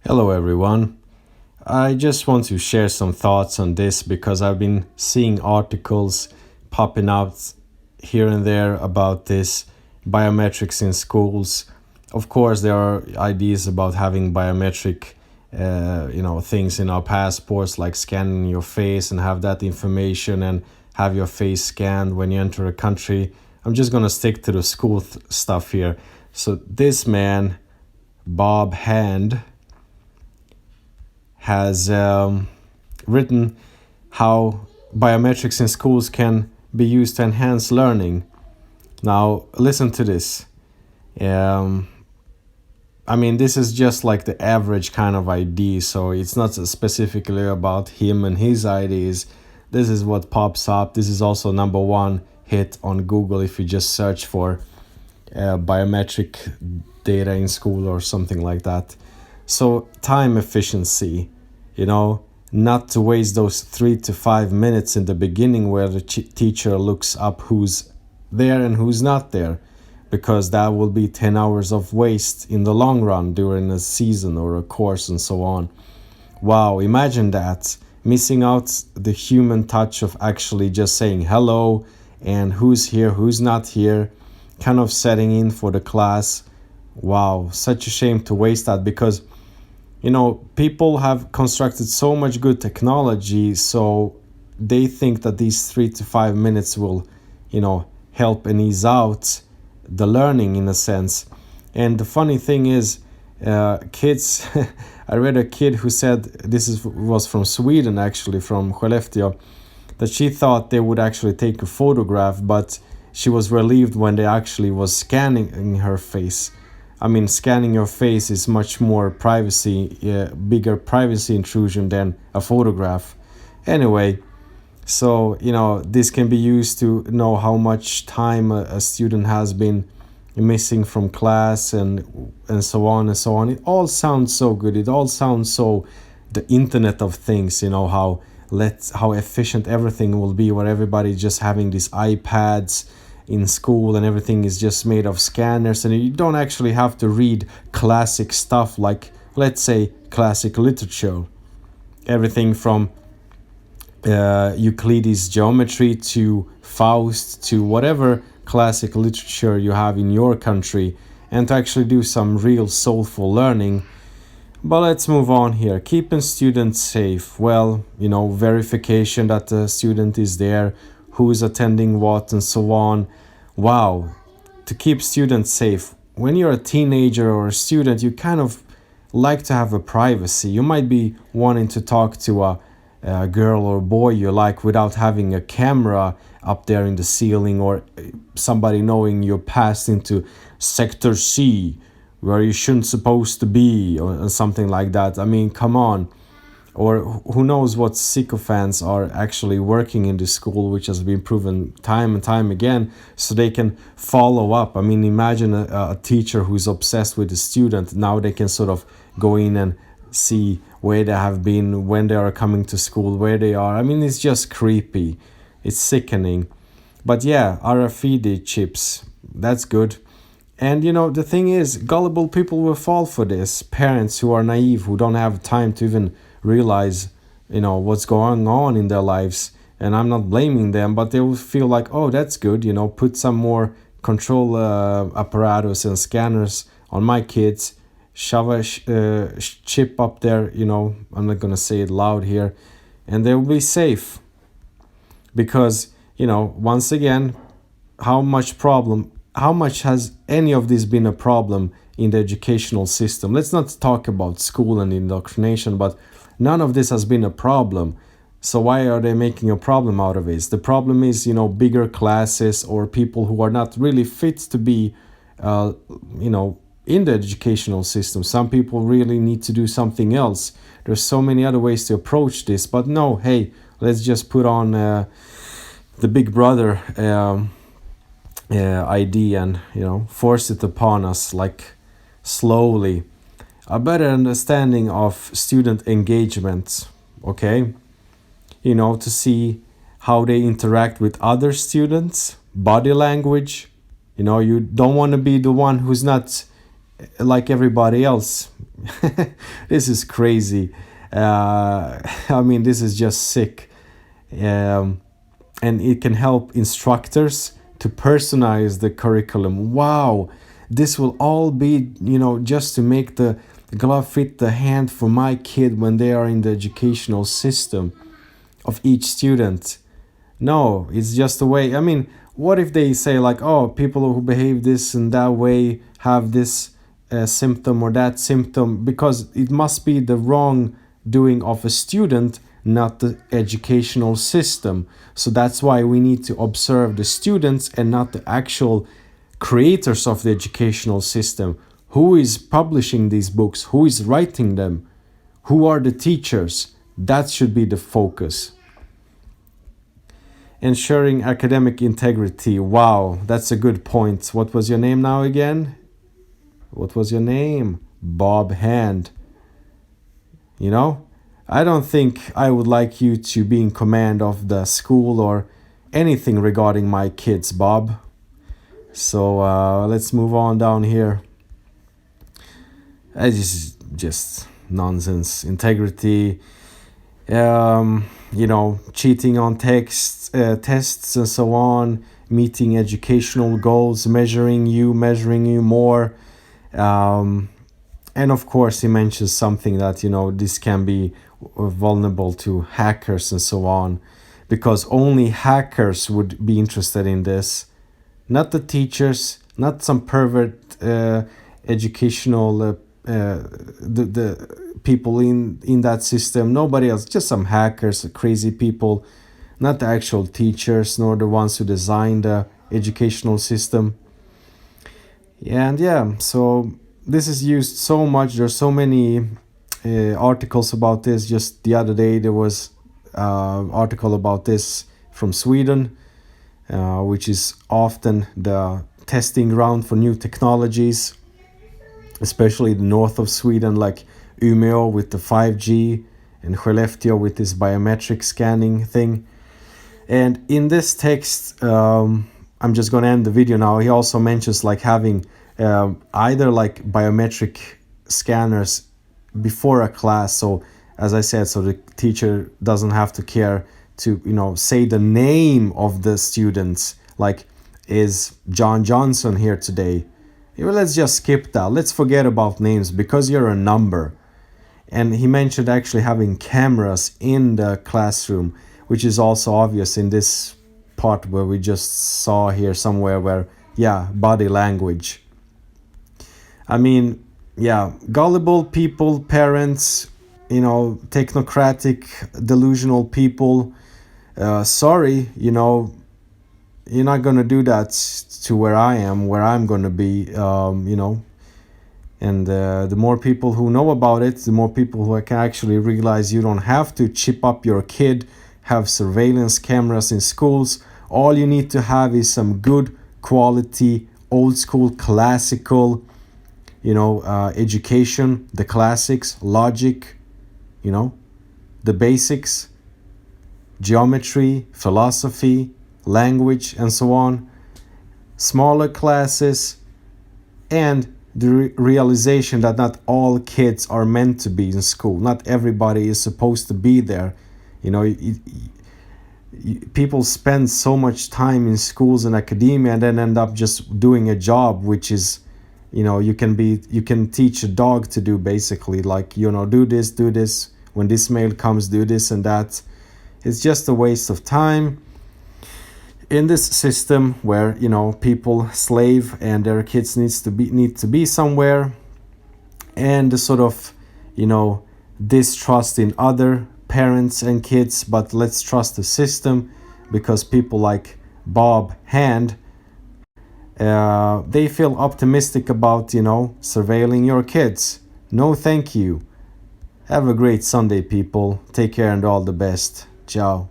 Hello, everyone. I just want to share some thoughts on this because I've been seeing articles popping out here and there about this biometrics in schools. Of course, there are ideas about having biometric, things in our passports, like scanning your face and have that information and have your face scanned when you enter a country. I'm just gonna stick to the school stuff here. So this man, Bob Hand, has written how biometrics in schools can be used to enhance learning. Now, listen to this. Um, this is just like the average kind of idea, so it's not specifically about him and his ideas. This is what pops up. This is also number one hit on Google if you just search for biometric data in school or something like that. So, time efficiency, not to waste those 3 to 5 minutes in the beginning where the teacher looks up who's there and who's not there, because that will be 10 hours of waste in the long run during a season or a course and so on. Wow, imagine that, missing out the human touch of actually just saying hello and who's here, who's not here, kind of setting in for the class. Wow, such a shame to waste that, because people have constructed so much good technology, so they think that these 3 to 5 minutes will help and ease out the learning in a sense. And the funny thing is, kids I read a kid who said, was from Sweden, actually from Skellefteå, that she thought they would actually take a photograph, but she was relieved when they actually was scanning her face. Scanning your face is much more bigger privacy intrusion than a photograph. Anyway, so, this can be used to know how much time a student has been missing from class and so on and so on. It all sounds so good. It all sounds so the Internet of Things, how efficient everything will be, where everybody just having these iPads in school and everything is just made of scanners, and you don't actually have to read classic stuff like, let's say, classic literature. Everything from Euclides' geometry to Faust to whatever classic literature you have in your country, and to actually do some real soulful learning. But let's move on here. Keeping students safe. Well, verification that the student is there, who is attending what, and so on. Wow, to keep students safe. When you're a teenager or a student, you kind of like to have a privacy. You might be wanting to talk to a girl or boy you like without having a camera up there in the ceiling, or somebody knowing you're passed into Sector C, where you shouldn't supposed to be, or something like that. Come on. Or who knows what sycophants are actually working in the school, which has been proven time and time again, so they can follow up. Imagine a teacher who's obsessed with a student. Now they can sort of go in and see where they have been, when they are coming to school, where they are. It's just creepy. It's sickening. But yeah, RFID chips, that's good. And the thing is, gullible people will fall for this. Parents who are naive, who don't have time to even realize what's going on in their lives, and I'm not blaming them, but they will feel like, oh, that's good, put some more control apparatus and scanners on my kids, shove a chip up there, I'm not gonna say it loud here, and they will be safe. Because once again, how much has any of this been a problem in the educational system? Let's not talk about school and indoctrination, but none of this has been a problem. So why are they making a problem out of it? The problem is, bigger classes or people who are not really fit to be, in the educational system. Some people really need to do something else. There's so many other ways to approach this, but no, hey, let's just put on the Big Brother idea and force it upon us, like slowly. A better understanding of student engagement, okay? To see how they interact with other students, body language. You don't want to be the one who's not like everybody else. This is crazy. I mean, this is just sick. And it can help instructors to personalize the curriculum. Wow, this will all be, just to make the glove fit the hand for my kid when they are in the educational system of each student. No, it's just a way. I mean, what if they say like, oh, people who behave this and that way have this symptom or that symptom, because it must be the wrong doing of a student, not the educational system. So that's why we need to observe the students and not the actual creators of the educational system. Who is publishing these books? Who is writing them? Who are the teachers? That should be the focus. Ensuring academic integrity. Wow, that's a good point. What was your name now again? What was your name? Bob Hand. I don't think I would like you to be in command of the school or anything regarding my kids, Bob. So let's move on down here. This is just nonsense. Integrity, cheating on tests and so on, meeting educational goals, measuring you more. And of course, he mentions something that, this can be vulnerable to hackers and so on, because only hackers would be interested in this, not the teachers, not some pervert educational the people in that system, nobody else, just some hackers, crazy people, not the actual teachers nor the ones who designed the educational system. And so this is used so much. There's so many articles about this. Just the other day there was an article about this from Sweden, which is often the testing ground for new technologies, especially the north of Sweden, like Umeå with the 5G and Skellefteå with this biometric scanning thing. And in this text, I'm just going to end the video now. He also mentions like having either like biometric scanners before a class. So as I said, so the teacher doesn't have to care to, say the name of the students, like, is John Johnson here today? Let's just skip that. Let's forget about names because you're a number. And he mentioned actually having cameras in the classroom, which is also obvious in this part where we just saw here somewhere where, body language. I mean, gullible people, parents, technocratic, delusional people. Sorry, you're not going to do that to where I'm going to be, And the more people who know about it, the more people who can actually realize you don't have to chip up your kid, have surveillance cameras in schools. All you need to have is some good quality, old school, classical, education, the classics, logic, the basics, geometry, philosophy, language, and so on. Smaller classes, and the realization that not all kids are meant to be in school. Not everybody is supposed to be there. People spend so much time in schools and academia and then end up just doing a job which is, you can teach a dog to do, basically, like, do this, when this mail comes, do this and that. It's just a waste of time in this system where, people slave and their kids need to be somewhere, and the sort of, distrust in other parents and kids. But let's trust the system, because people like Bob Hand, they feel optimistic about, surveilling your kids. No, thank you. Have a great Sunday, people. Take care and all the best. Ciao.